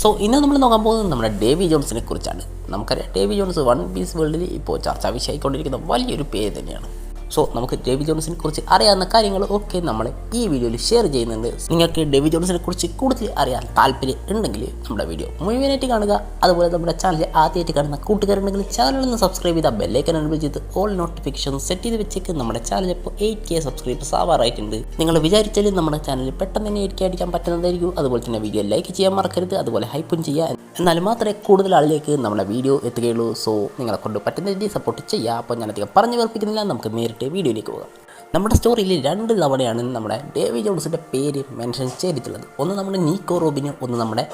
So ഇന്ന് നമ്മൾ നോക്കാൻ പോകുന്നത് നമ്മുടെ ഡേവി ജോൺസിനെ കുറിച്ചാണ്. നമുക്കറിയാം ഡേവി ജോൺസ് വൺ പീസ് വേൾഡിൽ ഇപ്പോൾ ചർച്ചാ വിഷയമായിക്കൊണ്ടിരിക്കുന്ന വലിയൊരു പേര് തന്നെയാണ്. സോ നമുക്ക് ഡേവി ജോൺസിനെ കുറിച്ച് അറിയാവുന്ന കാര്യങ്ങൾ ഒക്കെ നമ്മൾ ഈ വീഡിയോയിൽ ഷെയർ ചെയ്യുന്നുണ്ട്. നിങ്ങൾക്ക് ഡേവി ജോൺസിനെ കുറിച്ച് കൂടുതൽ അറിയാൻ താല്പര്യം ഉണ്ടെങ്കിൽ നമ്മുടെ വീഡിയോ മുഴുവനായിട്ട് കാണുക. അതുപോലെ നമ്മുടെ ചാനൽ ആദ്യമായിട്ട് കാണുന്ന കൂട്ടുകാരുണ്ടെങ്കിൽ ചാനലിൽ നിന്ന് സബ്സ്ക്രൈബ് ചെയ്താൽ ബെല്ലൈക്കൻ എനേബിൾ ചെയ്ത് ഓൾ നോട്ടിഫിക്കേഷൻ സെറ്റ് ചെയ്ത് വെച്ചേക്ക്. നമ്മുടെ ചാനൽ ഇപ്പോൾ 8K സബ്സ്ക്രൈബേഴ്സ് ആവാറായിട്ടുണ്ട്. നിങ്ങൾ വിചാരിച്ചാലും നമ്മുടെ ചാനൽ പെട്ടെന്ന് തന്നെ അടിക്കാൻ പറ്റുന്നതായിരിക്കും. അതുപോലെ തന്നെ വീഡിയോ ലൈക്ക് ചെയ്യാൻ മറക്കരുത്, അതുപോലെ ഹൈപ്പും ചെയ്യുക. എന്നാൽ മാത്രമേ കൂടുതൽ ആളിലേക്ക് നമ്മുടെ വീഡിയോ എത്തുകയുള്ളൂ. സോ നിങ്ങളെ കൊണ്ട് പറ്റുന്ന രീതിയിൽ സപ്പോർട്ട് ചെയ്യുക. അപ്പോൾ ഞാനധികം പറഞ്ഞു വേർപ്പിക്കുന്നില്ല, നമുക്ക് നേരിട്ട് വീഡിയോയിലേക്ക് പോകാം. നമ്മുടെ സ്റ്റോറിയിൽ 2 തവണയാണ് നമ്മുടെ ഡേവി ജോൺസിൻ്റെ പേര് മെൻഷൻ ചെയ്തിട്ടുള്ളത്. ഒന്ന് നമ്മുടെ നീക്കോ റോബിന്, ഒന്ന് നമ്മുടെ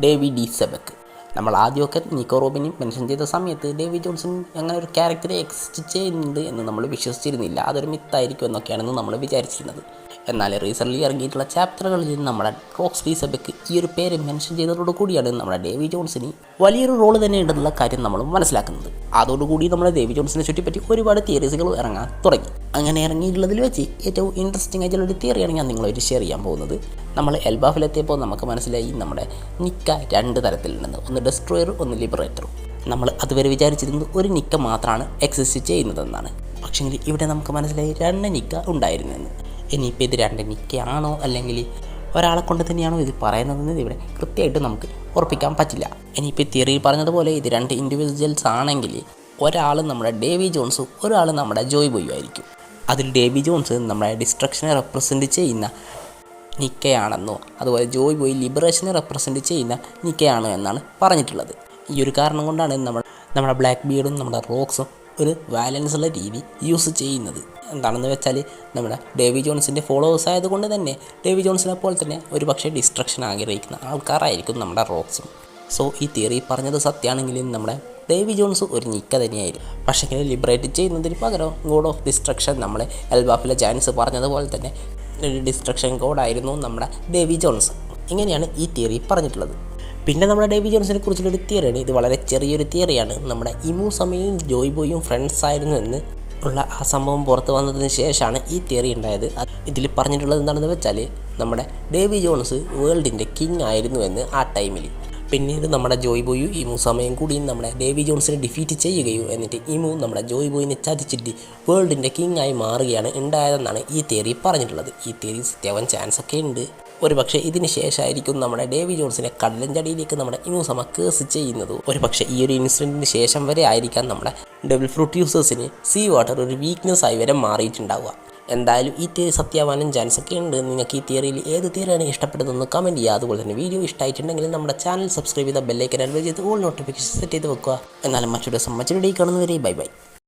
ഡേവി ഡി സെബക്ക്. നമ്മൾ ആദ്യമൊക്കെ നീക്കോ റോബിന് മെൻഷൻ ചെയ്ത സമയത്ത് ഡേവി ജോൺസൺ അങ്ങനെ ഒരു ക്യാരക്ടറെ എക്സിസ്റ്റ് ചെയ്യുന്നുണ്ട് എന്ന് നമ്മൾ വിശ്വസിച്ചിരുന്നില്ല. അതൊരു മിത്തായിരിക്കും എന്നൊക്കെയാണെന്ന് നമ്മൾ വിചാരിച്ചിരുന്നത്. എന്നാൽ റീസെൻ്റ്ലി ഇറങ്ങിയിട്ടുള്ള ചാപ്റ്ററുകളിൽ നമ്മുടെ റോക്സ് ഡി സെബക്ക് ഈ ഒരു പേര് മെൻഷൻ ചെയ്തതോടു കൂടിയാണ് നമ്മുടെ ഡേവി ജോൺസിന് വലിയൊരു റോള് തന്നെ ഉണ്ടെന്നുള്ള കാര്യം നമ്മൾ മനസ്സിലാക്കുന്നത്. അതോടുകൂടി നമ്മുടെ ഡേവി ജോൺസിനെ ചുറ്റിപ്പറ്റി ഒരുപാട് തിയറീസുകൾ ഇറങ്ങാൻ തുടങ്ങി. അങ്ങനെ ഇറങ്ങിയിട്ടുള്ളതിൽ വെച്ച് ഏറ്റവും ഇൻട്രസ്റ്റിംഗ് ആയിട്ടുള്ളൊരു തിയറിയാണ് ഞാൻ നിങ്ങളായിട്ട് ഷെയർ ചെയ്യാൻ പോകുന്നത്. നമ്മൾ എൽബാഫിലെത്തിയപ്പോൾ നമുക്ക് മനസ്സിലായി നമ്മുടെ നിക്ക 2 തരത്തിലുണ്ടെന്ന്. ഒന്ന് ഡെസ്ട്രോയർ, ഒന്ന് ലിബറേറ്ററും. നമ്മൾ അതുവരെ വിചാരിച്ചിരുന്നത് ഒരു നിക്ക മാത്രമാണ് എക്സിസ്റ്റ് ചെയ്യുന്നതെന്നാണ്. പക്ഷേ ഇവിടെ നമുക്ക് മനസ്സിലായി 2 നിക്ക ഉണ്ടായിരുന്നെന്ന്. ഇനിയിപ്പോൾ ഇത് 2 നിക്കയാണോ അല്ലെങ്കിൽ ഒരാളെ കൊണ്ട് തന്നെയാണോ ഇത് പറയുന്നതെന്ന് ഇവിടെ കൃത്യമായിട്ട് നമുക്ക് ഉറപ്പിക്കാൻ പറ്റില്ല. ഇനിയിപ്പോൾ തിയറിയിൽ പറഞ്ഞതുപോലെ ഇത് 2 ഇൻഡിവിജ്വൽസ് ആണെങ്കിൽ ഒരാൾ നമ്മുടെ ഡേവി ജോൺസും ഒരാൾ നമ്മുടെ ജോയ് ബോയും ആയിരിക്കും. അതിൽ ഡേവി ജോൺസ് നമ്മുടെ ഡിസ്ട്രക്ഷനെ റെപ്രസെൻറ്റ് ചെയ്യുന്ന നിക്കയാണെന്നോ അതുപോലെ ജോയ് ബോയ് ലിബറേഷനെ റെപ്രസെൻറ്റ് ചെയ്യുന്ന നിക്കയാണോ എന്നാണ് പറഞ്ഞിട്ടുള്ളത്. ഈ ഒരു കാരണം കൊണ്ടാണ് നമ്മുടെ ബ്ലാക്ക് ബീഡും നമ്മുടെ റോക്സും ഒരു വാലൻസ് ഉള്ള രീതി യൂസ് ചെയ്യുന്നത്. എന്താണെന്ന് വെച്ചാൽ നമ്മുടെ ഡേവി ജോൺസിൻ്റെ ഫോളോവേഴ്സ് ആയതുകൊണ്ട് തന്നെ ഡേവി ജോൺസിനെ പോലെ തന്നെ ഒരു പക്ഷേ ഡിസ്ട്രക്ഷൻ ആഗ്രഹിക്കുന്ന ആൾക്കാരായിരിക്കും നമ്മുടെ റോക്സും. സോ ഈ തിയറി പറഞ്ഞത് സത്യമാണെങ്കിലും നമ്മുടെ ഡേവി ജോൺസ് ഒരു നിക്ക തന്നെയായിരുന്നു. പക്ഷേ ഇങ്ങനെ ലിബറേറ്റ് ചെയ്യുന്നതിന് പകരം ഗോഡ് ഓഫ് ഡിസ്ട്രക്ഷൻ നമ്മളെ എൽബാഫിലെ ജാൻസ് പറഞ്ഞതുപോലെ തന്നെ ഒരു ഡിസ്ട്രക്ഷൻ ഗോഡായിരുന്നു നമ്മുടെ ഡേവി ജോൺസ്. ഇങ്ങനെയാണ് ഈ തിയറി പറഞ്ഞിട്ടുള്ളത്. പിന്നെ നമ്മുടെ ഡേവി ജോൺസിനെ കുറിച്ചുള്ളൊരു തിയറിയാണ്. ഇത് വളരെ ചെറിയൊരു തിയറിയാണ്. നമ്മുടെ ഇമു സമയും ജോയ് ബോയും ഫ്രണ്ട്സ് ആയിരുന്നു എന്ന് ഉള്ള ആ സംഭവം പുറത്ത് വന്നതിന് ശേഷമാണ് ഈ തിയറി ഉണ്ടായത്. ഇതിൽ പറഞ്ഞിട്ടുള്ളത് എന്താണെന്ന് വെച്ചാൽ നമ്മുടെ ഡേവി ജോൺസ് വേൾഡിൻ്റെ കിങ് ആയിരുന്നു എന്ന് ആ ടൈമിൽ. പിന്നീട് നമ്മുടെ ജോയ് ബോയും ഇമു സമയം കൂടി നമ്മുടെ ഡേവി ജോൺസിനെ ഡിഫീറ്റ് ചെയ്യുകയോ എന്നിട്ട് ഇമു നമ്മുടെ ജോയ് ബോയിനെ ചതിച്ചിട്ട് വേൾഡിൻ്റെ കിങ് ആയി മാറുകയാണ് ഉണ്ടായതെന്നാണ് ഈ തിയറി പറഞ്ഞിട്ടുള്ളത്. ഈ തിയറി സത്യവാൻ ചാൻസ് ഒക്കെ ഉണ്ട്. ഒരു പക്ഷേ ഇതിന് ശേഷമായിരിക്കും നമ്മുടെ ഡേവി ജോൺസിനെ കടലഞ്ചടിയിലേക്ക് നമ്മുടെ ഇമൂസമ കേസ് ചെയ്യുന്നത്. ഒരു പക്ഷേ ഈ ഒരു ഇൻസിഡൻറ്റിന് ശേഷം വരെ ആയിരിക്കാം നമ്മുടെ ഡബിൾ ഫ്രൂട്ട് യൂസേഴ്സിന് സീ വാട്ടർ ഒരു വീക്ക്നെസ് ആയി വരെ മാറിയിട്ടുണ്ടാവുക. എന്തായാലും ഈ തിയറി സത്യവാനും ചാൻസ് ഒക്കെ ഉണ്ട്. നിങ്ങൾക്ക് ഈ തിയറിയിൽ ഏത് തിയറിയാണ് ഇഷ്ടപ്പെട്ടതെന്ന് കമൻറ്റ് ചെയ്യുക. അതുപോലെ തന്നെ വീഡിയോ ഇഷ്ടമായിട്ടുണ്ടെങ്കിൽ നമ്മുടെ ചാനൽ സബ്സ്ക്രൈബ് ചെയ്ത ബെല്ലൈക്കൻ എനേബിൾ ചെയ്ത് ഓൾ നോട്ടിഫിക്കേഷൻ സെറ്റ് ചെയ്ത് വെക്കുക. എന്നാലും മറ്റൊരു ദിവസം മറ്റൊരു ഡേ കാണുന്നവരെ ബൈ ബൈ.